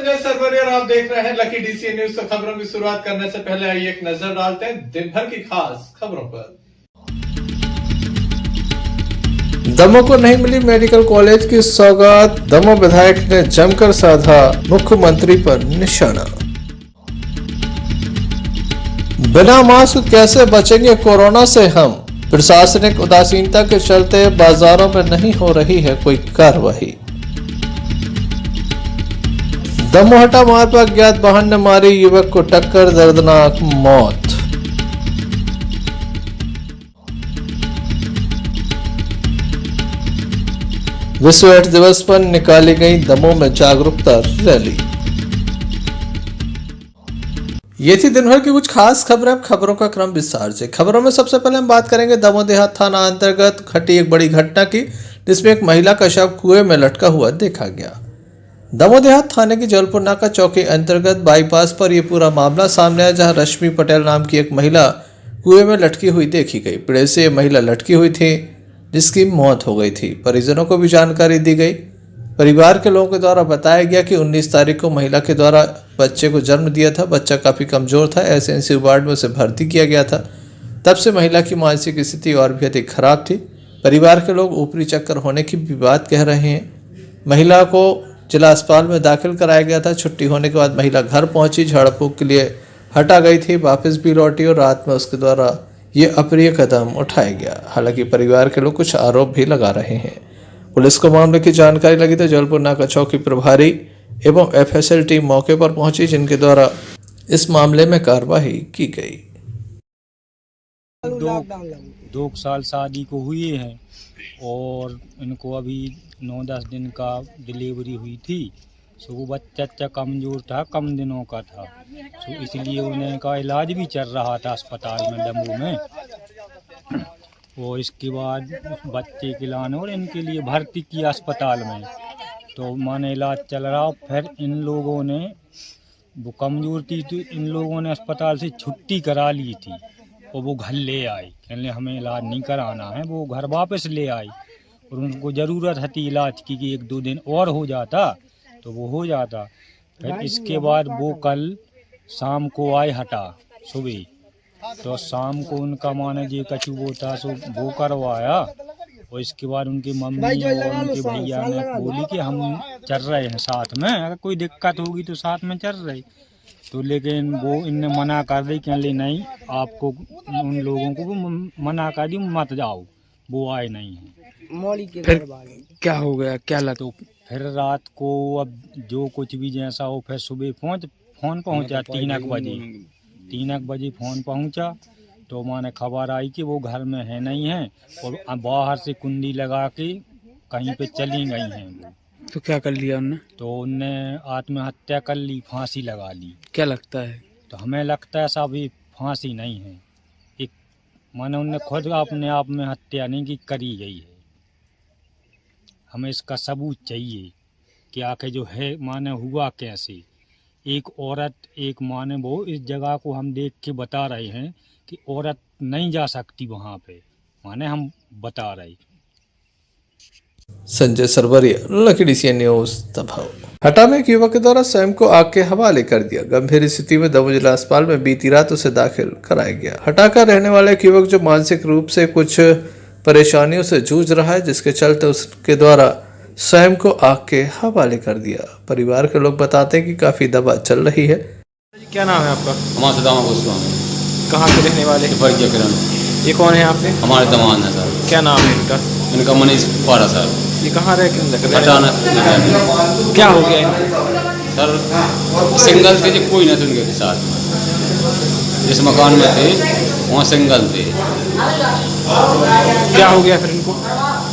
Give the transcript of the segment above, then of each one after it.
संजय सरवरिया और आप देख रहे हैं लकी डीसी न्यूज। तो खबरों की शुरुआत करने से पहले आइए एक नजर डालते हैं दिन भर की खास खबरों पर। दमोह को नहीं मिली मेडिकल कॉलेज की सौगात, दमोह विधायक ने जमकर साधा मुख्यमंत्री पर निशाना। बिना मास्क कैसे बचेंगे कोरोना से हम, प्रशासनिक उदासीनता के चलते बाजारों में नहीं हो रही है कोई कार्रवाई। दमोहटा मार्ग पर अज्ञात वाहन ने मारी युवक को टक्कर, दर्दनाक मौत। विश्व एड्स दिवस पर निकाली गई दमोह में जागरूकता रैली। ये थी दिन भर की कुछ खास खबरें। अब खबरों का क्रम विस्तार से। खबरों में सबसे पहले हम बात करेंगे दमोह देहात थाना अंतर्गत घटी एक बड़ी घटना की, जिसमें एक महिला का शव कुएं में लटका हुआ देखा गया। दमोह देहात थाने की जलपुर नाका चौकी अंतर्गत बाईपास पर यह पूरा मामला सामने आया, जहां रश्मि पटेल नाम की एक महिला कुएं में लटकी हुई देखी गई। पेड़ से यह महिला लटकी हुई थी, जिसकी मौत हो गई थी। परिजनों को भी जानकारी दी गई। परिवार के लोगों के द्वारा बताया गया कि 19 तारीख को महिला के द्वारा बच्चे को जन्म दिया था। बच्चा काफ़ी कमज़ोर था, एसएनसी वार्ड में उसे भर्ती किया गया था। तब से महिला की मानसिक स्थिति और भी अधिक खराब थी। परिवार के लोग ऊपरी चक्कर होने की भी बात कह रहे हैं। महिला को जिला अस्पताल में दाखिल कराया गया था। छुट्टी होने के बाद महिला घर पहुंची, झाड़ फूंक के लिए हटा गई थी, वापस भी लौटी और रात में उसके द्वारा ये अप्रिय कदम उठाया गया। हालांकि परिवार के लोग कुछ आरोप भी लगा रहे हैं। पुलिस को मामले की जानकारी लगी तो जलपुर नाका चौकी प्रभारी एवं एफएसएल टीम मौके पर पहुंची, जिनके द्वारा इस मामले में कार्रवाई की गई। दो साल शादी को हुए हैं और इनको अभी 9-10 दिन का डिलीवरी हुई थी। सो वो बच्चा कमज़ोर था, कम दिनों का था। सो इसलिए उन्हें का इलाज भी चल रहा था अस्पताल में दमोह में। और इसके बाद बच्चे के लाने और इनके लिए भर्ती किया अस्पताल में। तो माने इलाज चल रहा, फिर इन लोगों ने वो कमज़ोर थी तो इन लोगों ने अस्पताल से छुट्टी करा ली थी और वो घर ले आए। कहने हमें इलाज नहीं कराना है, वो घर वापस ले आए। और उनको ज़रूरत थी इलाज की कि 1-2 दिन और हो जाता तो वो हो जाता। फिर इसके बाद वो कल शाम को आए हटा सुबह, तो शाम को उनका माने जी कचू वो था सो वो करवाया। और इसके बाद उनकी मम्मी और उनके भैया ने बोली कि हम चल रहे हैं साथ में, अगर कोई दिक्कत होगी तो साथ में चल रहे। तो लेकिन वो इनने मना कर दी कि नहीं, आपको उन लोगों को मना कर दी, मत जाओ, वो आए नहीं हैं। फिर क्या हो गया, क्या लगा? तो फिर रात को अब जो कुछ भी जैसा हो, फिर सुबह फोन पहुंचा 3 बजे फोन पहुंचा। तो माने खबर आई कि वो घर में है नहीं है और बाहर से कुंडी लगा के कहीं पे चली गई हैं वो। तो क्या कर लिया उनने? तो उनने आत्महत्या कर ली, फांसी लगा ली। क्या लगता है? तो हमें लगता है साहब ये फांसी नहीं है, एक माने उनने खुद अपने आप में हत्या नहीं की, करी गई है। हमें इसका सबूत चाहिए कि आखिर जो है माने हुआ कैसे। एक औरत, एक माने वो इस जगह को हम देख के बता रहे हैं कि औरत नहीं जा सकती वहाँ पे, माने हम बता रहे। Sanjay Sarwaria, Lucky DC news Damoh. Hata में एक युवक के द्वारा स्वयं को आग के हवाले कर दिया। गंभीर स्थिति में दमोह जिला अस्पताल में बीती रात उसे दाखिल कराया गया। हटा का रहने वाला एक युवक जो मानसिक रूप से कुछ परेशानियों से जूझ रहा है, जिसके चलते उसके द्वारा स्वयं को आग के हवाले कर दिया। परिवार के लोग बताते हैं कि काफी दवा चल रही है। क्या नाम है आपका? हमारे दामा गोस्वामी। कहाँ के रहने वाले? वर्गीय किरण। ये कौन है आपके? हमारे दामाद है सर। क्या नाम है इनका? इनका मनीष पारा सर। ये कहाँ रह के अचानक क्या हो गया इनको? सर सिंगल थे जी, कोई ना थे उनके साथ में। जिस मकान में थे वहाँ सिंगल थे। क्या हो गया फिर इनको?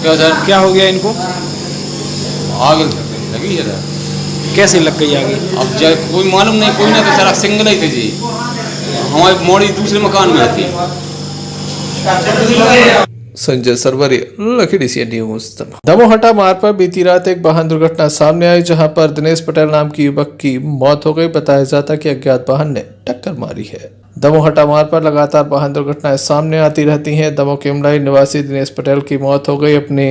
क्या सर? क्या हो गया इनको? आग लगी है सर। कैसे लग गई आगे? अब कोई मालूम नहीं, कोई ना थे सर, सिंगल ही थे जी। हमारी मोड़ी दूसरे मकान में थी। Sanjay Sarwaria, Lucky DC news Damoh. दमोहटा मार्ग पर बीती रात एक वाहन दुर्घटना सामने आई, जहां पर दिनेश पटेल नाम की युवक की मौत हो गई। बताया जाता कि अज्ञात वाहन ने टक्कर मारी है। दमोहटा मार्ग पर लगातार वाहन दुर्घटनाएं सामने आती रहती हैं। दमोह केमलाई निवासी दिनेश पटेल की मौत हो गई। अपने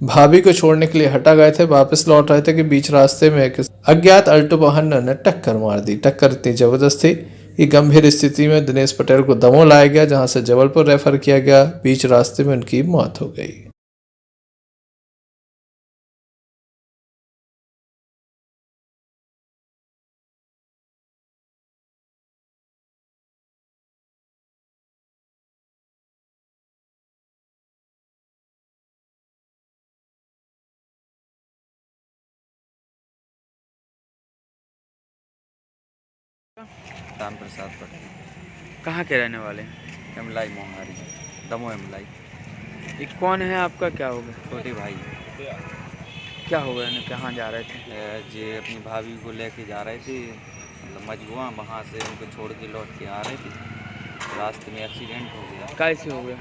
भाभी को छोड़ने के लिए हटा गए थे। वापस लौट रहे थे कि बीच रास्ते में एक अज्ञात अल्टो वाहन ने टक्कर मार दी। टक्कर इतनी जबरदस्त थी कि गंभीर स्थिति में दिनेश पटेल को दमोह लाया गया, जहां से जबलपुर रेफर किया गया। बीच रास्ते में उनकी मौत हो गई। राम प्रसाद पटेल, कहाँ के रहने वाले हैं? एमलाई मोहारी, दमो एमलाई। ये कौन है आपका, क्या हो गया? छोटे भाई क्या हो गया? कहाँ जा रहे थे? जे अपनी भाभी को लेके जा रहे थे, मतलब मजबूआ, वहाँ से उनको छोड़ के लौट के आ रहे थे। रास्ते में एक्सीडेंट हो गया। कैसे हो गया?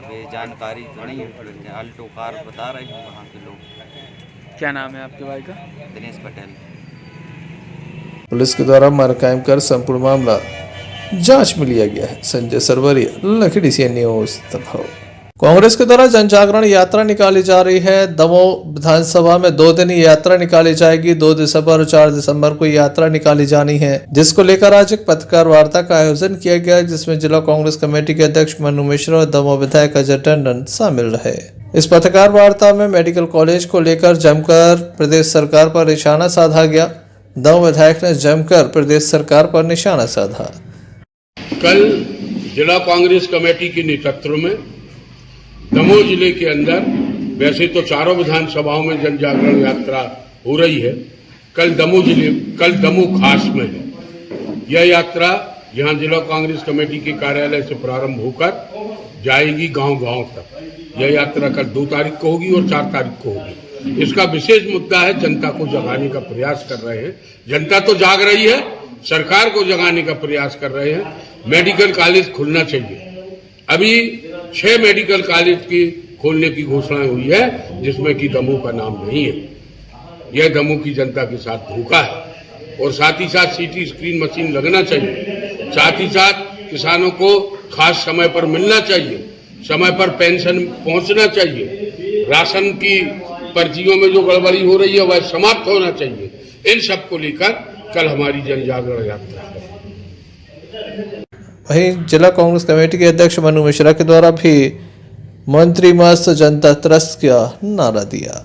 वे जानकारी तो नहीं है, अल्टो कार बता रहे हैं वहाँ के लोग। क्या नाम है आपके भाई का? दिनेश पटेल। पुलिस के द्वारा मरकायम कर संपूर्ण मामला जांच में लिया गया है। संजय सरवरिया, लखीडीसी सी न्यूज दमोह। कांग्रेस के द्वारा जन जागरण यात्रा निकाली जा रही है। दमोह विधानसभा में 2 दिन ये यात्रा निकाली जाएगी। 2 दिसंबर और 4 दिसंबर को यात्रा निकाली जानी है, जिसको लेकर आज एक पत्रकार वार्ता का आयोजन किया गया, जिसमें जिला कांग्रेस कमेटी के अध्यक्ष मनु मिश्रा और दमोह विधायक अजय टंडन शामिल रहे। इस पत्रकार वार्ता में मेडिकल कॉलेज को लेकर जमकर प्रदेश सरकार पर निशाना साधा गया। दमोह विधायक ने जमकर प्रदेश सरकार पर निशाना साधा। कल जिला कांग्रेस कमेटी के नेतृत्व में दमोह जिले के अंदर, वैसे तो चारों विधानसभाओं में जन जागरण यात्रा हो रही है, कल दमोह खास में है। यह यात्रा यहाँ जिला कांग्रेस कमेटी के कार्यालय से प्रारंभ होकर जाएगी गांव-गांव तक। यह यात्रा कल 2 तारीख को होगी और 4 तारीख को होगी। इसका विशेष मुद्दा है, जनता को जगाने का प्रयास कर रहे हैं। जनता तो जाग रही है, सरकार को जगाने का प्रयास कर रहे हैं। मेडिकल कॉलेज खुलना चाहिए। अभी 6 मेडिकल कॉलेज की खोलने की घोषणा हुई है, जिसमें कि दमोह का नाम नहीं है। यह दमोह की जनता के साथ धोखा है। और साथ ही साथ सीटी स्क्रीन मशीन लगना चाहिए। साथ ही साथ किसानों को खास समय पर मिलना चाहिए, समय पर पेंशन पहुंचना चाहिए, राशन की पर्चियों में जो गड़बड़ी हो रही है वह समाप्त होना चाहिए। इन सब को लेकर कल हमारी जन जागरण यात्रा है। वहीं जिला कांग्रेस कमेटी के अध्यक्ष मनु मिश्रा के द्वारा भी मंत्री मस्त जनता त्रस्त का नारा दिया।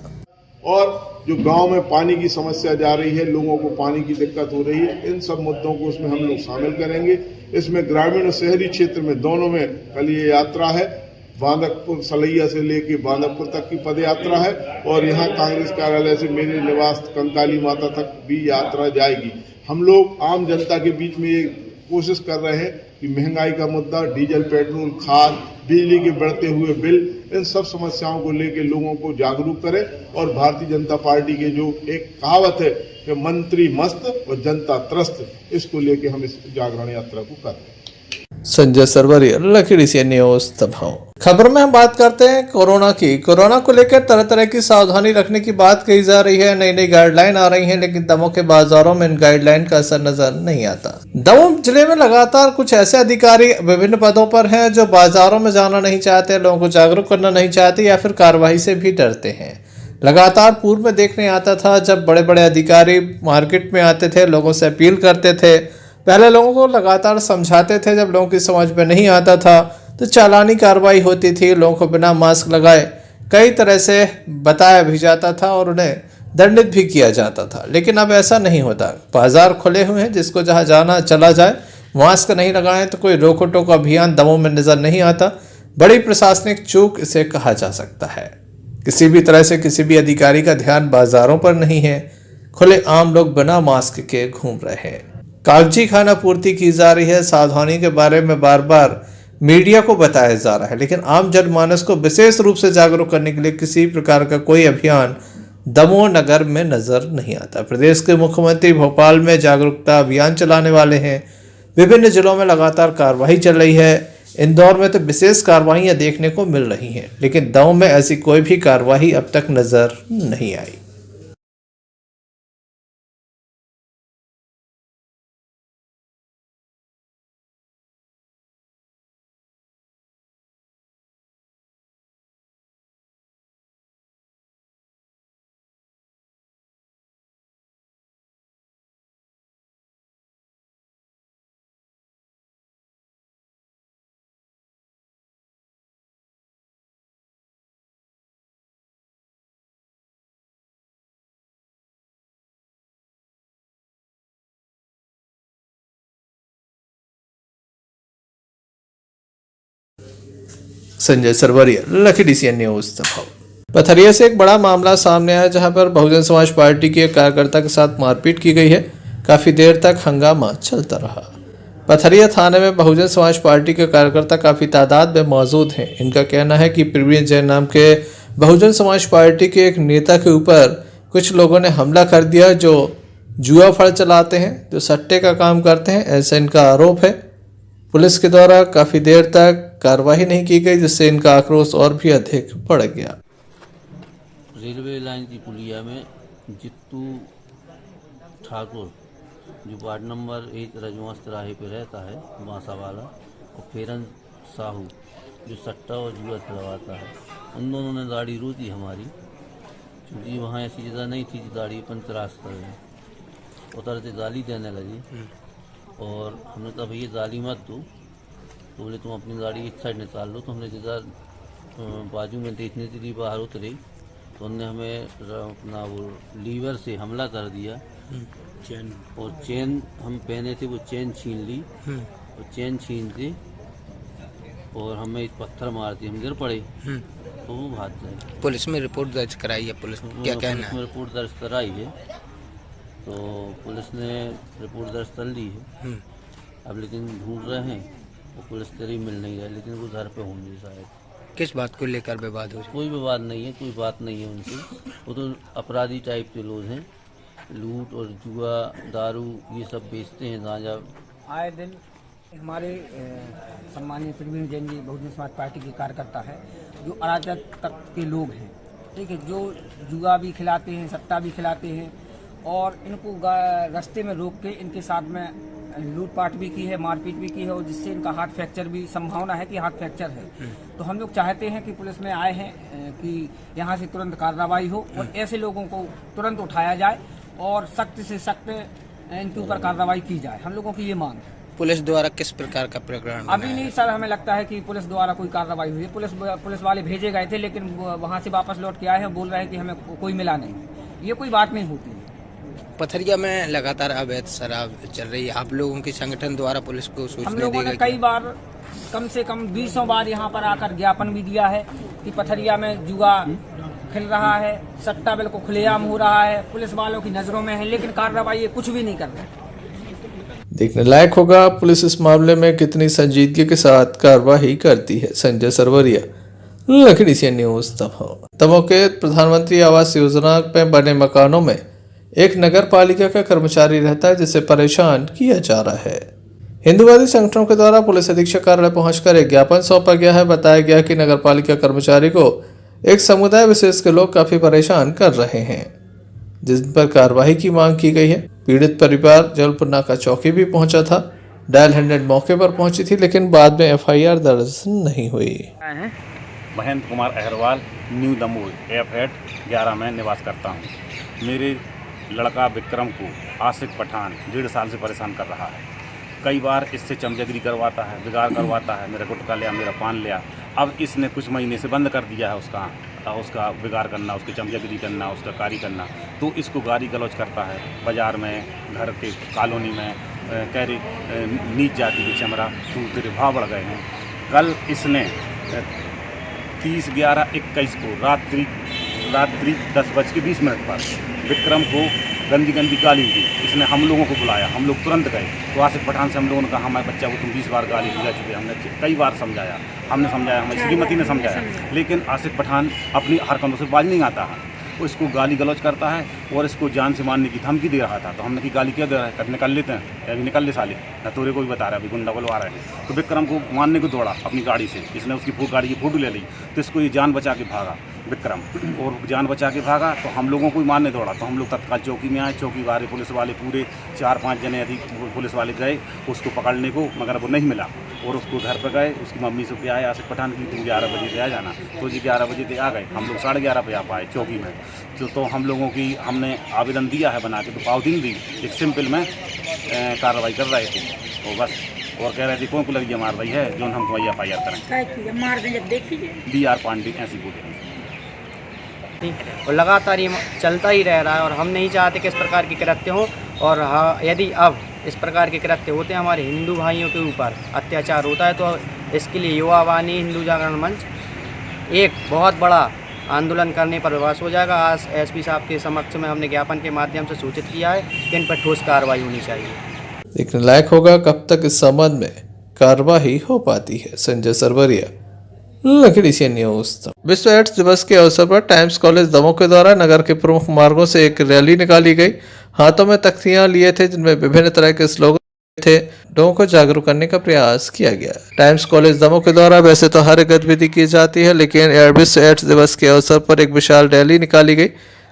और जो गांव में पानी की समस्या जा रही है, लोगों को पानी की दिक्कत हो रही है, इन सब मुद्दों को उसमें हम लोग शामिल करेंगे। इसमें ग्रामीण और शहरी क्षेत्र में दोनों में कल ये यात्रा है। बांदकपुर सलैया से लेके बांदकपुर तक की पद यात्रा है और यहाँ कांग्रेस कार्यालय से मेरे निवास कंकाली माता तक भी यात्रा जाएगी। हम लोग आम जनता के बीच में ये कोशिश कर रहे हैं कि महंगाई का मुद्दा, डीजल, पेट्रोल, खाद, बिजली के बढ़ते हुए बिल, इन सब समस्याओं को लेकर लोगों को जागरूक करें। और भारतीय जनता पार्टी के जो एक कहावत है कि मंत्री मस्त और जनता त्रस्त, इसको लेकर हम इस जागरण यात्रा को कर रहे हैं। संजय सरवरिया, लखीडीसी न्यूज दमोह। खबर में हम बात करते हैं कोरोना की। कोरोना को लेकर तरह तरह की सावधानी रखने की बात कही जा रही है। नई नई गाइडलाइन आ रही हैं, लेकिन दमोह के बाजारों में इन गाइडलाइन का असर नजर नहीं आता। दमोह जिले में लगातार कुछ ऐसे अधिकारी विभिन्न पदों पर हैं जो बाजारों में जाना नहीं चाहते, लोगों को जागरूक करना नहीं चाहते या फिर कार्रवाई से भी डरते हैं। लगातार पूर्व में देखने आता था जब बड़े बड़े अधिकारी मार्केट में आते थे, लोगों से अपील करते थे, पहले लोगों को लगातार समझाते थे। जब लोगों की समझ में नहीं आता था तो चालानी कार्रवाई होती थी। लोगों को बिना मास्क लगाए कई तरह से बताया भी जाता था और उन्हें दंडित भी किया जाता था। लेकिन अब ऐसा नहीं होता। बाजार खुले हुए हैं, जिसको जहां जाना चला जाए। मास्क नहीं लगाएं तो कोई रोको टोको अभियान दमोह में नजर नहीं आता। बड़ी प्रशासनिक चूक इसे कहा जा सकता है। किसी भी तरह से किसी भी अधिकारी का ध्यान बाजारों पर नहीं है। खुले आम लोग बिना मास्क के घूम रहे हैं। कागजी खाना पूर्ति की जा रही है। सावधानी के बारे में बार बार मीडिया को बताया जा रहा है, लेकिन आम जनमानस को विशेष रूप से जागरूक करने के लिए किसी प्रकार का कोई अभियान दमोह नगर में नजर नहीं आता। प्रदेश के मुख्यमंत्री भोपाल में जागरूकता अभियान चलाने वाले हैं। विभिन्न जिलों में लगातार कार्रवाई चल रही है। इंदौर में तो विशेष कार्रवाइयां देखने को मिल रही हैं, लेकिन दमोह में ऐसी कोई भी कार्रवाई अब तक नजर नहीं आई। Sanjay Sarwaria, Lucky DCN news Damoh. Pathariya से एक बड़ा मामला सामने आया जहां पर बहुजन समाज पार्टी के एक कार्यकर्ता के साथ मारपीट की गई है। काफी देर तक हंगामा चलता रहा। पथरिया थाने में बहुजन समाज पार्टी के कार्यकर्ता काफी तादाद में मौजूद हैं। इनका कहना है कि प्रवीण जैन नाम के बहुजन समाज पार्टी के एक नेता के ऊपर कुछ लोगों ने हमला कर दिया जो जुआ फड़ चलाते हैं, जो सट्टे का काम करते हैं, ऐसा इनका आरोप है। पुलिस के द्वारा काफी देर तक कार्रवाई नहीं की गई, जिससे इनका आक्रोश और भी अधिक बढ़ गया। रेलवे लाइन की पुलिया में जित्तू ठाकुर जो वार्ड नंबर 1 रजवांस तिराहे पे रहता है बांसा वाला, और फेरन साहू जो सट्टा और जुआ चलवाता है, उन दोनों ने दाढ़ी रोकी हमारी, क्योंकि वहाँ ऐसी जगह नहीं थी दाढ़ी अपन तराश कर रहे उतरते गाली देने लगी। और हमने कहा भैया गाली मत दो, तो बोले तुम अपनी गाड़ी इस साइड निकाल लो। तो हमने जगह बाजू में देखने के लिए बाहर उतरे तो उनने हमें अपना वो लीवर से हमला कर दिया। चेन और चेन हम पहने थे वो चेन छीन ली, और चेन छीन दी और हमें एक पत्थर मार दिए, हम गिर पड़े तो वो भाग गए। पुलिस में रिपोर्ट दर्ज कराई है, पुलिस क्या कहना है? पुलिस में रिपोर्ट दर्ज कराई है, तो पुलिस ने रिपोर्ट दर्ज कर ली है अब, लेकिन ढूंढ रहे हैं वो पुलिस तेरी मिल नहीं रहा, लेकिन वो घर पे होंगे शायद। किस बात को लेकर विवाद हो? कोई विवाद नहीं है, कोई बात नहीं है उनसे। वो तो अपराधी टाइप के लोग हैं, लूट और जुआ दारू ये सब बेचते हैं, गांजा। आए दिन हमारे सम्मानीय प्रवीण जैन जी बहुजन समाज पार्टी के कार्यकर्ता है, जो अराजक तत्व के लोग हैं, ठीक है, जो जुआ भी खिलाते हैं, सट्टा भी खिलाते हैं, और इनको रास्ते में रोक के इनके साथ में लूटपाट भी की है, मारपीट भी की है, और जिससे इनका हाथ फ्रैक्चर भी संभावना है कि हाथ फ्रैक्चर है। तो हम लोग चाहते हैं कि पुलिस में आए हैं कि यहाँ से तुरंत कार्रवाई हो और ऐसे लोगों को तुरंत उठाया जाए और सख्त से सख्त इनके ऊपर कार्रवाई की जाए। हम लोगों की ये मांग है। पुलिस द्वारा किस प्रकार का प्रकरण? अभी नहीं सर, हमें लगता है कि पुलिस द्वारा कोई कार्रवाई हुई है। पुलिस वाले भेजे गए थे, लेकिन वहाँ से वापस लौट के आए हैं, बोल रहे हैं कि हमें कोई मिला नहीं। ये कोई बात नहीं होती है। पथरिया में लगातार अवैध शराब चल रही है, आप लोगों के संगठन द्वारा पुलिस को सूचना हम लोगों ने कई बार, कम से कम 200 बार यहाँ पर आकर ज्ञापन भी दिया है कि पथरिया में जुआ खेल रहा है, सट्टा बिल्कुल खुलेआम हो रहा है, पुलिस वालों की नजरों में है, लेकिन कार्रवाई कुछ भी नहीं कर रहे। देखने लायक होगा पुलिस इस मामले में कितनी संजीदगी के साथ कार्रवाई करती है। Sanjay Sarwaria, Lucky DCN news Damoh. Damoh के प्रधानमंत्री आवास योजना में बने मकानों में एक नगर पालिका का कर्मचारी रहता है, जिसे परेशान किया जा रहा है। हिंदूवादी संगठनों के द्वारा पुलिस अधीक्षक कार्यालय पहुंचकर एक ज्ञापन सौंपा गया है। बताया गया कि नगर पालिका कर्मचारी को एक समुदाय विशेष के लोग काफी परेशान कर रहे हैं, जिन पर कार्रवाई की मांग की गई है। पीड़ित परिवार जबलपुर नाका चौकी भी पहुंचा था। डायल 100 मौके पर पहुंची थी, लेकिन बाद में FIR दर्ज नहीं हुई। महेंद्र कुमार अहरवाल, न्यू दमोह F8 11 में निवास करता हूँ। मेरे लड़का विक्रम को आशिक पठान 1.5 साल से परेशान कर रहा है। कई बार इससे चमचगिरी करवाता है, बिगाड़ करवाता है, मेरा गुटखा लिया, मेरा पान लिया। अब इसने कुछ महीने से बंद कर दिया है उसका बिगाड़ करना, उसकी चमचगिरी करना, उसका कारी करना। तो इसको गाली गलौज करता है बाज़ार में, घर के कॉलोनी में, कह रही नीच जाति के चमड़ा, तू तेरे भाव बढ़ गए हैं। कल इसने 30/11/21 को रात्रि 10:20 पर विक्रम को गंदी गाली दी। इसने हम लोगों को बुलाया, हम लोग तुरंत गए। तो आसिफ पठान से हम लोगों ने कहा हमारे बच्चा को तुम 20 बार गाली दी जा चुके। हमने कई बार समझाया, हमारी श्रीमती ने समझाया, लेकिन आसिफ पठान अपनी हरकतों से बाज नहीं आता है। वो इसको गाली गलौज करता है और इसको जान से मारने की धमकी दे रहा था। तो हमने की गाली क्या दे रहा है, निकल लेते हैं, अभी निकल ले साले, न तोरे को भी बता रहा है, अभी गुंडा बुलवा रहे हैं। तो विक्रम को मारने को दौड़ा अपनी गाड़ी से। इसने उसकी गाड़ी की फोटो ले ली, तो इसको ये जान बचा के भागा विक्रम, और जान बचा के भागा। तो हम लोगों को ही मारने दौड़ा। तो हम लोग तत्काल चौकी में आए। चौकी वाले पुलिस वाले पूरे 4-5 जने अधिक पुलिस वाले गए उसको पकड़ने को, मगर वो नहीं मिला। और उसको घर पर गए, उसकी मम्मी से क्या है आसिफ पठान की तुम 11 बजे से आ जाना। तो जी 11 बजे से आ गए। हम लोग 11:30 पे आ पाए चौकी में। तो हम लोगों की हमने आवेदन दिया है बना के, तो पावती दी, एक सिंपल में कार्रवाई कर रहे थे वो बस। और कह रहे थे कौन को लगी मार रही है जो हम तुम्हारी FIR करें, मार दें जब देखिए DR पांडे ऐसी बोले। और लगातार ये चलता ही रह रहा है, और हम नहीं चाहते कि इस प्रकार के कृत्य हों। और हाँ, यदि अब इस प्रकार के कृत्य होते हैं, हमारे हिंदू भाइयों के ऊपर अत्याचार होता है, तो इसके लिए युवा वाहिनी हिंदू जागरण मंच एक बहुत बड़ा आंदोलन करने पर विवश हो जाएगा। आज एसपी साहब के समक्ष में हमने ज्ञापन के माध्यम से सूचित किया है कि इन पर ठोस कार्रवाई होनी चाहिए। देखने लायक होगा कब तक इस संबंध में कार्रवाई हो पाती है। Sanjay Sarwariya, Lucky DC CN News. विश्व एड्स दिवस के अवसर पर टाइम्स कॉलेज दमोह के द्वारा नगर के प्रमुख मार्गों से एक रैली निकाली गई। हाथों में तख्तियां लिए थे जिनमें विभिन्न तरह के स्लोगन थे। लोगों को जागरूक करने का प्रयास किया गया। टाइम्स कॉलेज दमोह के द्वारा वैसे तो हर गतिविधि की जाती है, लेकिन विश्व एड्स दिवस के अवसर पर एक विशाल रैली निकाली गई।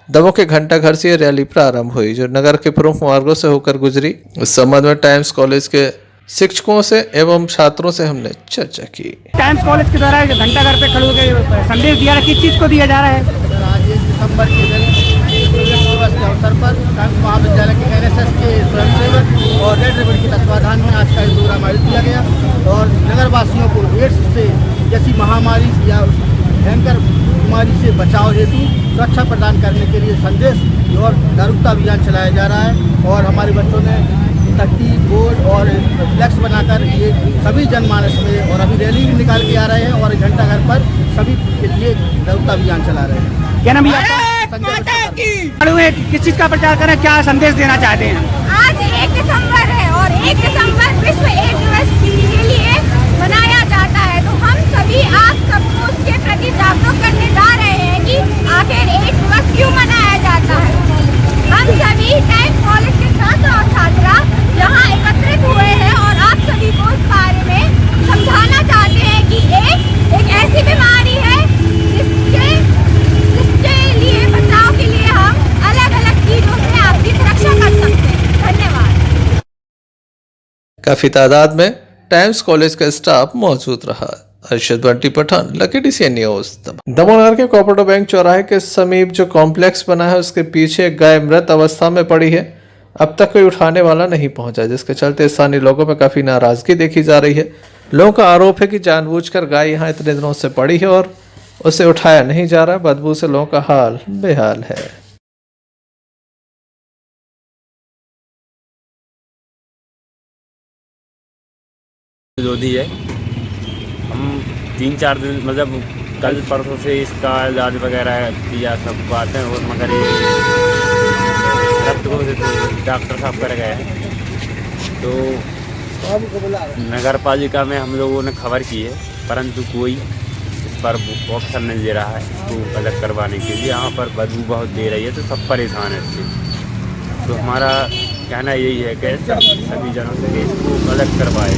दमोह के घंटा घर से यह रैली प्रारंभ हुई जो नगर के प्रमुख मार्गों से होकर गुजरी। इस संबंध में टाइम्स कॉलेज के शिक्षकों से एवं छात्रों से हमने चर्चा की। टाइम्स कॉलेज के द्वारा घंटा घर पे खड़े होकर संदेश दिया है, किस चीज को दिया जा रहा है? आज 1 दिसंबर के दिवस के अवसर पर टाइम्स महाविद्यालय के NSS के स्वयंसेवक और रेड रिबन के तत्वाधान में आज का प्रोग्राम आयोजित किया गया और नगरवासियों को एड्स से जैसी महामारी या भयंकर बीमारी से बचाव हेतु सुरक्षा प्रदान करने के लिए संदेश और जागरूकता अभियान चलाया जा रहा है। और हमारे बच्चों ने तख्ती, बोर्ड और फ्लैक्स बनाकर ये सभी जनमानस में और अभी रैली भी निकाल के आ रहे हैं और घंटा घर पर सभी के लिए जागरूकता अभियान चला रहे हैं। क्या नाम है आपका? किस चीज का प्रचार करें, क्या संदेश देना चाहते हैं? आज 1 दिसंबर है और 1 दिसंबर विश्व एड्स दिवस के लिए मनाया जाता है, तो हम सभी आप सबको उसके प्रति जागरूक करने जा रहे हैं कि आखिर एड्स दिवस क्यों मनाया जाता है। हम सभी टाइम्स कॉलेज के छात्र और छात्रा यहाँ एकत्रित हुए हैं और आप सभी को इस बारे में समझाना चाहते हैं कि एड्स एक ऐसी बीमारी है जिसके लिए बचाव के लिए हम अलग अलग चीजों से आपकी सुरक्षा कर सकते हैं। धन्यवाद। काफी तादाद में टाइम्स कॉलेज का स्टाफ मौजूद रहा। Arshad Banty Pathan, Lucky DC CN News. Damoh नगर के कोऑपरेटिव बैंक चौराहे के समीप जो कॉम्प्लेक्स बना है उसके पीछे गाय मृत अवस्था में पड़ी है। अब तक कोई उठाने वाला नहीं पहुंचा, जिसके चलते स्थानीय लोगों में काफी नाराजगी देखी जा रही है। लोगों का आरोप है कि जानबूझकर गाय यहाँ इतने दिनों से पड़ी है और उसे उठाया नहीं जा रहा। बदबू से लोगों का हाल बेहाल है। विरोधी है। हम 3-4 दिन मतलब कल परसों से इसका इलाज वगैरह किया, सब बातें, और मगर ये रक्त को डॉक्टर साहब कर गए हैं। तो नगर पालिका में हम लोगों ने खबर की है, परंतु कोई इस पर ऑप्शन नहीं दे रहा है इसको अलग करवाने के लिए। यहाँ पर बदबू बहुत दे रही है तो सब परेशान है इससे। तो हमारा कहना यही है कि सभी जनों से इसको अलग करवाए।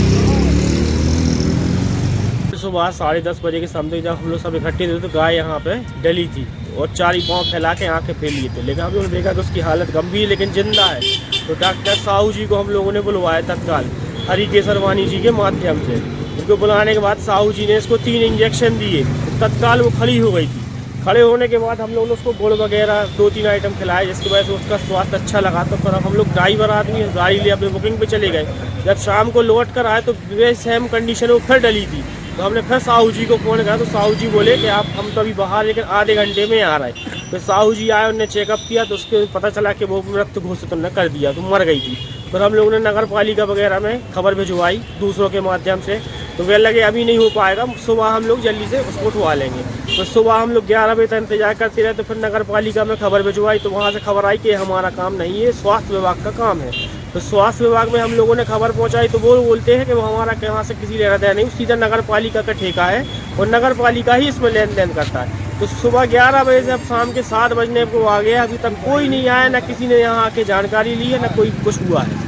सुबह 10:30 बजे के समथिंग जब हम लोग सब इकट्ठे थे तो गाय यहाँ पे डली थी और 4 पाँव फैला के आँखें फेल लिए थे, लेकिन हम लोगों ने देखा कि उसकी हालत गंभीर लेकिन जिंदा है। तो डॉक्टर साहू जी को हम लोगों ने बुलवाया तत्काल हरी केसरवानी जी के माध्यम से। उनको बुलाने के बाद साहू जी ने इसको 3 इंजेक्शन दिए, तत्काल वो खड़ी हो गई थी। खड़े होने के बाद हम लोगों ने उसको गुड़ वगैरह 2-3 आइटम खिलाए, जिसकी वजह से उसका स्वास्थ्य अच्छा लगा। तो फिर हम लोग ड्राइवर आदमी गाड़ी ले अपने बुकिंग पे चले गए। जब शाम को लौट कर आए तो वे सेम कंडीशन में फिर डली थी। तो हमने फिर साहू जी को फ़ोन किया तो साहू जी बोले कि हम तो अभी बाहर, लेकिन आधे घंटे में आ रहे। फिर साहू जी आए, उन्होंने चेकअप किया तो उसके पता चला कि वो मृत घोषित उन्होंने कर दिया, तो मर गई थी। फिर हम लोगों ने नगर पालिका वगैरह में खबर भिजवाई दूसरों के माध्यम से, तो वे लगे अभी नहीं हो पाएगा, सुबह हम लोग जल्दी से उसको उठवा लेंगे। तो सुबह हम लोग 11 बजे तक इंतजार करते रहे। तो फिर नगर पालिका में खबर भिजवाई तो वहाँ से खबर आई कि हमारा काम नहीं है, स्वास्थ्य विभाग का काम है। तो स्वास्थ्य विभाग में हम लोगों ने खबर पहुंचाई तो वो बोलते हैं कि वो हमारा कहाँ से किसी लेना देना नहीं, सीधा नगर पालिका का ठेका है और नगर पालिका ही इसमें लेन देन करता है। तो सुबह 11 बजे से अब शाम के 7 बजने को आ गया, अभी तक कोई नहीं आया, ना किसी ने यहाँ आके जानकारी ली है, ना कोई कुछ हुआ है।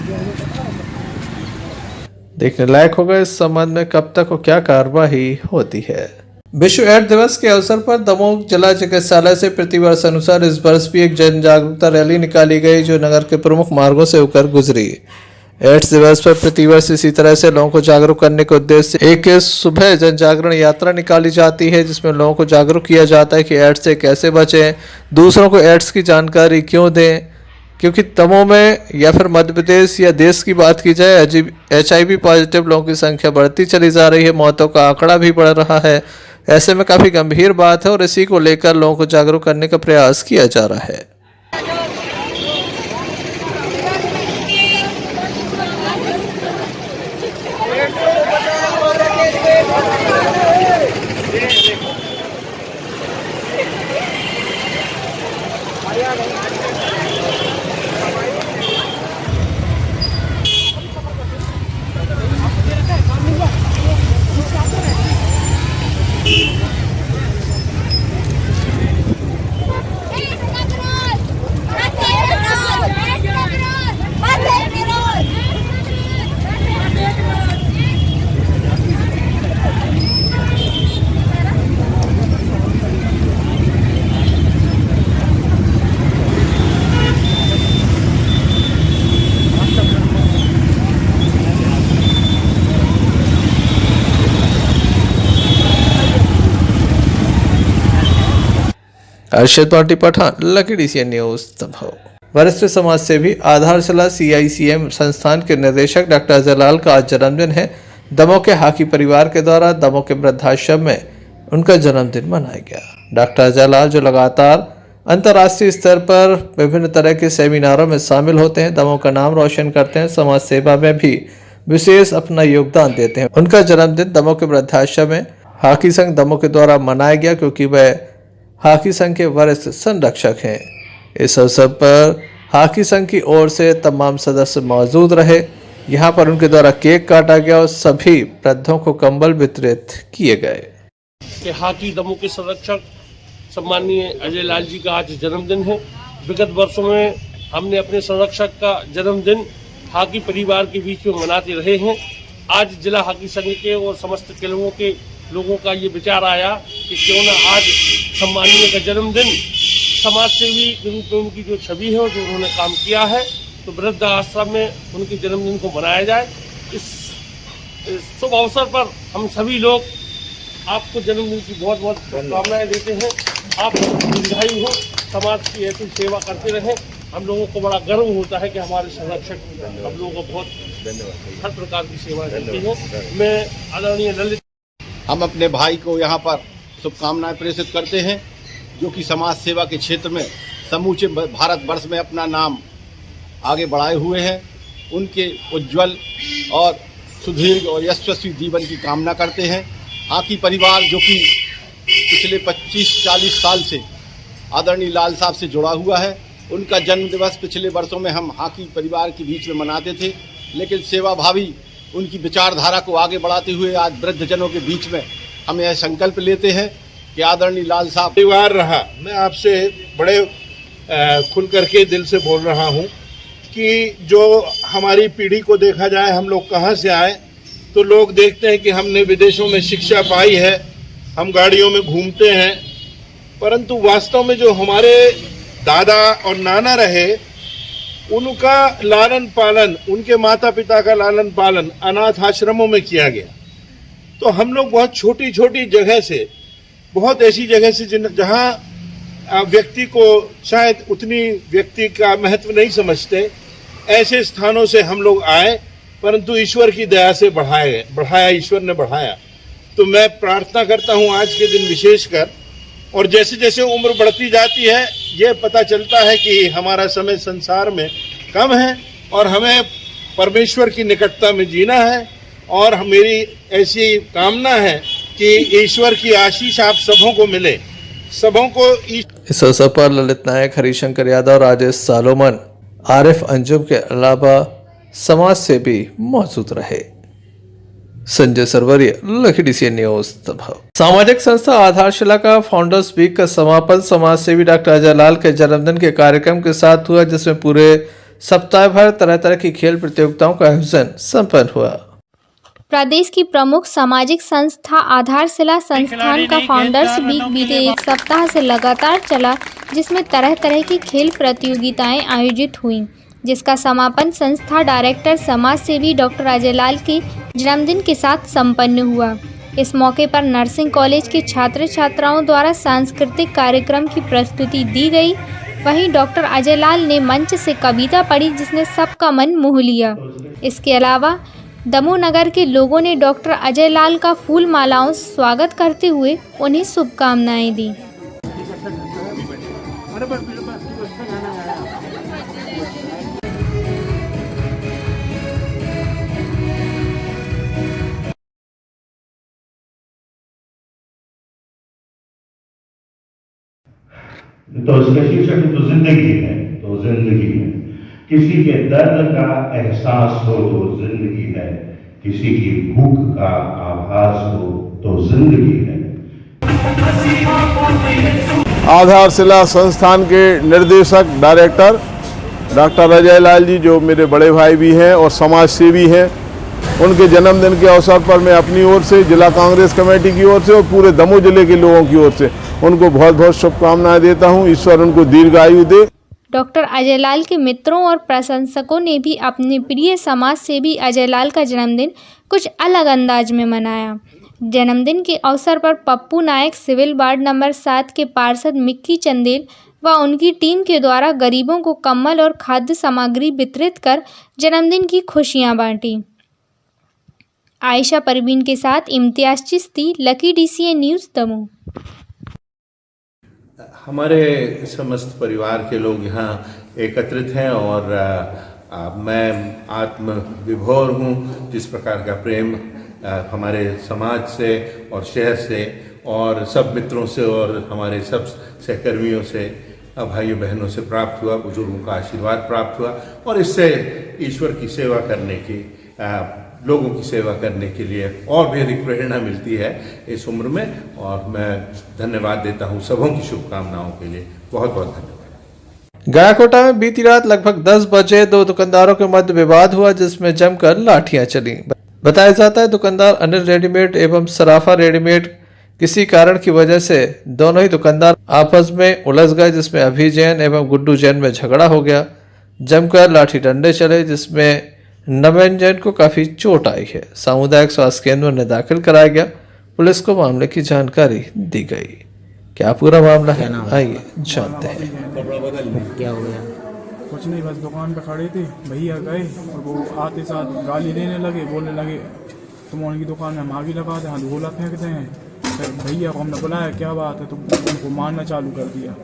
देखने लायक होगा इस संबंध में कब तक और क्या कार्रवाई होती है। विश्व एड्स दिवस के अवसर पर दमोह जिला चिकित्सालय से प्रतिवर्ष अनुसार इस वर्ष भी एक जन जागरूकता रैली निकाली गई जो नगर के प्रमुख मार्गों से होकर गुजरी। एड्स दिवस पर प्रतिवर्ष इसी तरह से लोगों को जागरूक करने के उद्देश्य से एक सुबह जन जागरण यात्रा निकाली जाती है, जिसमें लोगों को जागरूक किया जाता है कि एड्स से कैसे बचें, दूसरों को एड्स की जानकारी क्यों दें। क्योंकि दमोह में या फिर मध्य प्रदेश या देश की बात की जाए, HIV पॉजिटिव लोगों की संख्या बढ़ती चली जा रही है, मौतों का आंकड़ा भी बढ़ रहा है। ऐसे में काफ़ी गंभीर बात है और इसी को लेकर लोगों को जागरूक करने का प्रयास किया जा रहा है। Arshad party Pathan, Lucky DCN news Damoh. वरिष्ठ समाज सेवी आधारशिला CICM संस्थान के निदेशक डॉक्टर अजयलाल का आज जन्मदिन है। दमोह के हाकी परिवार के द्वारा दमोह के वृद्धाश्रम में उनका जन्मदिन मनाया गया। डॉक्टर अजयलाल जो लगातार अंतर्राष्ट्रीय स्तर पर विभिन्न तरह के सेमिनारों में शामिल होते हैं, दमोह का नाम रोशन करते हैं, समाज सेवा में भी विशेष अपना योगदान देते हैं। उनका जन्मदिन दमोह के वृद्धाश्रम में हाकी संघ दमोह के द्वारा मनाया गया, क्योंकि वह हाकी संघ के वरिष्ठ संरक्षक हैं। इस अवसर पर हाकी संघ की ओर से तमाम सदस्य मौजूद रहे। यहाँ पर उनके द्वारा केक काटा गया और सभी वृद्धों को कंबल वितरित किए गए। कि हाकी दमोह के संरक्षक सम्माननीय अजय लाल जी का आज जन्मदिन है। विगत वर्षों में हमने अपने संरक्षक का जन्मदिन हाकी परिवार के बीच में मनाते रहे हैं। आज जिला हाकी संघ के और समस्त क्लबों के लोगों का ये विचार आया कि क्यों न आज सम्माननीय का जन्मदिन समाज सेवी के रूप में उनकी जो छवि है, जो उन्होंने काम किया है, तो वृद्ध आश्रम में उनके जन्मदिन को मनाया जाए। इस शुभ अवसर पर हम सभी लोग आपको जन्मदिन की बहुत बहुत शुभकामनाएं देते हैं। आप दीर्घायु हो, समाज की ऐसी सेवा करते रहें। हम लोगों को बड़ा गर्व होता है कि हमारे संरक्षक हम लोगों को बहुत हर प्रकार की सेवा देते हैं। मैं आदरणीय ललित, हम अपने भाई को यहाँ पर शुभकामनाएं प्रेषित करते हैं, जो कि समाज सेवा के क्षेत्र में समूचे भारतवर्ष में अपना नाम आगे बढ़ाए हुए हैं। उनके उज्जवल और सुदीर्घ और यशस्वी जीवन की कामना करते हैं। हाकी परिवार जो कि पिछले 25-40 साल से आदरणीय लाल साहब से जुड़ा हुआ है, उनका जन्म दिवस पिछले वर्षों में हम हाकी परिवार के बीच में मनाते थे, लेकिन सेवाभावी उनकी विचारधारा को आगे बढ़ाते हुए आज वृद्धजनों के बीच में हम यह संकल्प लेते हैं कि आदरणीय लाल साहब परिवार रहा। मैं आपसे बड़े खुल करके दिल से बोल रहा हूं कि जो हमारी पीढ़ी को देखा जाए, हम लोग कहां से आए, तो लोग देखते हैं कि हमने विदेशों में शिक्षा पाई है, हम गाड़ियों में घूमते हैं, परंतु वास्तव में जो हमारे दादा और नाना रहे, उनका लालन पालन, उनके माता पिता का लालन पालन अनाथ आश्रमों में किया गया। तो हम लोग बहुत छोटी छोटी जगह से, बहुत ऐसी जगह से जहां व्यक्ति को शायद उतनी व्यक्ति का महत्व नहीं समझते, ऐसे स्थानों से हम लोग आए, परंतु ईश्वर की दया से बढ़ाया, ईश्वर ने बढ़ाया। तो मैं प्रार्थना करता हूं आज के दिन विशेषकर, और जैसे जैसे उम्र बढ़ती जाती है, ये पता चलता है कि हमारा समय संसार में कम है और हमें परमेश्वर की निकटता में जीना है। और मेरी ऐसी कामना है कि ईश्वर की आशीष आप सबों को मिले, सबों को। इस अवसर पर ललित नायक, हरिशंकर यादव, राजेश सालोमन, आरिफ अंजुम के अलावा समाज से भी मौजूद रहे। Sanjay Sarwaria, Lucky DCN news Damoh. सामाजिक संस्था आधारशिला का फाउंडर्स वीक का समापन समाज सेवी डॉक्टर अजय लाल के जन्मदिन के कार्यक्रम के साथ हुआ, जिसमें पूरे सप्ताह भर तरह तरह की खेल प्रतियोगिताओं का आयोजन संपन्न हुआ। प्रदेश की प्रमुख सामाजिक संस्था आधारशिला संस्थान का फाउंडर्स वीक बीते एक सप्ताह से लगातार चला, जिसमें तरह तरह की खेल प्रतियोगिताएं आयोजित हुईं, जिसका समापन संस्था डायरेक्टर समाज सेवी डॉक्टर अजय लाल के जन्मदिन के साथ संपन्न हुआ। इस मौके पर नर्सिंग कॉलेज के छात्र छात्राओं द्वारा सांस्कृतिक कार्यक्रम की प्रस्तुति दी गई। वहीं डॉक्टर अजय लाल ने मंच से कविता पढ़ी, जिसने सबका मन मोह लिया। इसके अलावा दमोह नगर के लोगों ने डॉक्टर अजय लाल का फूल मालाओं से स्वागत करते हुए उन्हें शुभकामनाएं दी। तो उसका शीर्षक है तो जिंदगी है, तो जिंदगी है। किसी के दर्द का एहसास हो तो जिंदगी है, किसी की भूख का आभास हो तो जिंदगी है। आधारशिला संस्थान के निर्देशक डायरेक्टर डॉक्टर अजय लाल जी, जो मेरे बड़े भाई भी हैं और समाज सेवी हैं, उनके जन्मदिन के अवसर पर मैं अपनी ओर से, जिला कांग्रेस कमेटी की ओर से और पूरे दमोह जिले के लोगों की ओर से उनको बहुत बहुत शुभकामनाएं देता हूं। ईश्वर उनको दीर्घायु दे। डॉक्टर अजय लाल के मित्रों और प्रशंसकों ने भी अपने प्रिय समाज सेवी अजय लाल का जन्मदिन कुछ अलग अंदाज में मनाया। जन्मदिन के अवसर पर पप्पू नायक, सिविल वार्ड नंबर 7 के पार्षद मिक्की चंदेल व उनकी टीम के द्वारा गरीबों को कम्बल और खाद्य सामग्री वितरित कर जन्मदिन की खुशियां बांटी। आयशा परवीन के साथ Imtiaz Chishti, lucky DCN news Damoh. हमारे समस्त परिवार के लोग यहाँ एकत्रित हैं और मैं आत्म विभोर हूँ जिस प्रकार का प्रेम हमारे समाज से और शहर से और सब मित्रों से और हमारे सब सहकर्मियों से, भाइयों बहनों से प्राप्त हुआ, बुजुर्गों का आशीर्वाद प्राप्त हुआ और इससे ईश्वर की सेवा करने की, लोगों की सेवा करने के लिए और भी अधिक प्रेरणा मिलती है इस उम्र में। और मैं धन्यवाद देता हूँ सबों की शुभकामनाओं के लिए। बहुत बहुत धन्यवाद। गयाकोटा में बीती रात लगभग 10 बजे दो दुकानदारों के मध्य विवाद हुआ जिसमें जमकर लाठियां चली। बताया जाता है दुकानदार अनिल रेडीमेड एवं सराफा रेडीमेड किसी कारण की वजह से दोनों ही दुकानदार आपस में उलझ गए, जिसमें अभी जैन एवं गुड्डू जैन में झगड़ा हो गया। जमकर लाठी डंडे चले जिसमें नवीन जैन को काफी चोट आई है। सामुदायिक स्वास्थ्य केंद्र में दाखिल कराया गया। पुलिस को मामले की जानकारी दी गई। क्या पूरा मामला है, आइए जानते हैं। क्या हो गया? कुछ नहीं, बस दुकान पे खड़े थे, भैया गए और वो आते साथ गाली देने लगे, बोलने लगे तुम उनकी दुकान में हम आग लगा दें, हाथ गोला फेंकते हैं। फिर भैया को हमने बुलाया, क्या बात है, तो उनको मारना चालू कर दिया।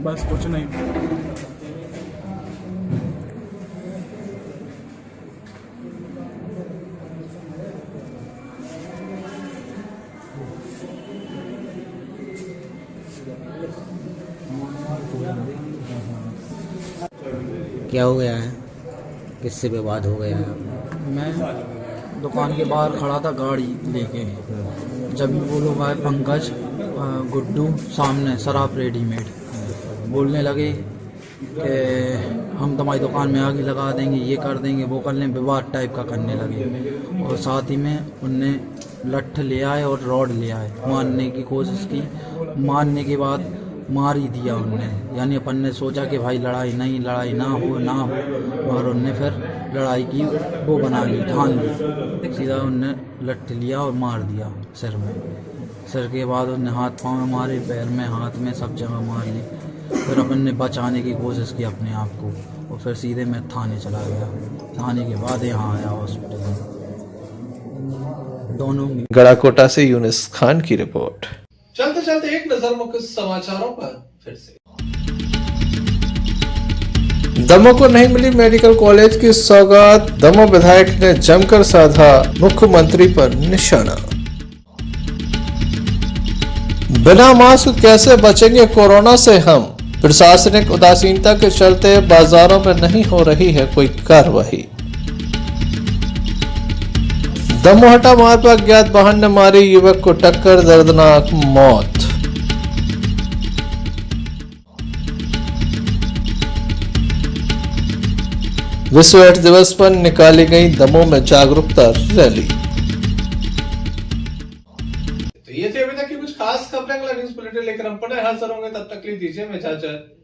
बस कुछ नहीं। क्या हो गया है? किससे विवाद हो गया है? मैं दुकान के बाहर खड़ा था गाड़ी लेके, जब वो लोग आए पंकज गुड्डू सामने सराफ रेडीमेड, बोलने लगे कि हम तुम्हारी दुकान में आग लगा देंगे, ये कर देंगे, वो कर लेंगे, विवाद टाइप का करने लगे। और साथ ही में उनने लठ ले आए और रॉड ले आए, मारने की कोशिश की। मारने के बाद मार ही दिया उनने, यानी अपन ने सोचा कि भाई लड़ाई ना हो, और उनने फिर लड़ाई की वो बना ली, ठान ली। सीधा उनने लठ लिया और मार दिया सिर में। सिर के बाद उनने हाथ पाँव में मारे, पैर में, हाथ में, सब जगह मार ली। फिर अपन ने बचाने की कोशिश की अपने आप को और फिर सीधे मैं थाने चला गया। थाने के बाद यहाँ आया हॉस्पिटल में। दोनों गयाकोटा से यूनिस खान की रिपोर्ट। चलते चलते एक नजर मुख्य समाचारों पर फिर से। दमोह को नहीं मिली मेडिकल कॉलेज की सौगात, दमोह विधायक ने जमकर साधा मुख्यमंत्री पर निशाना। बिना मास्क कैसे बचेंगे कोरोना से हम, प्रशासनिक उदासीनता के चलते बाजारों में नहीं हो रही है कोई कार्रवाई। दमोहटा मार्ग पर अज्ञात वाहन ने मारी युवक को टक्कर, दर्दनाक मौत। विश्व एड्स दिवस पर निकाली गई दमोह में जागरूकता रैली। तो ये थी अभी तक की कुछ खास खबरें। अगला न्यूज़ बुलेटिन लेकर हम पुनः हाजिर होंगे, तब तक के लिए दीजिए मैं इजाजत।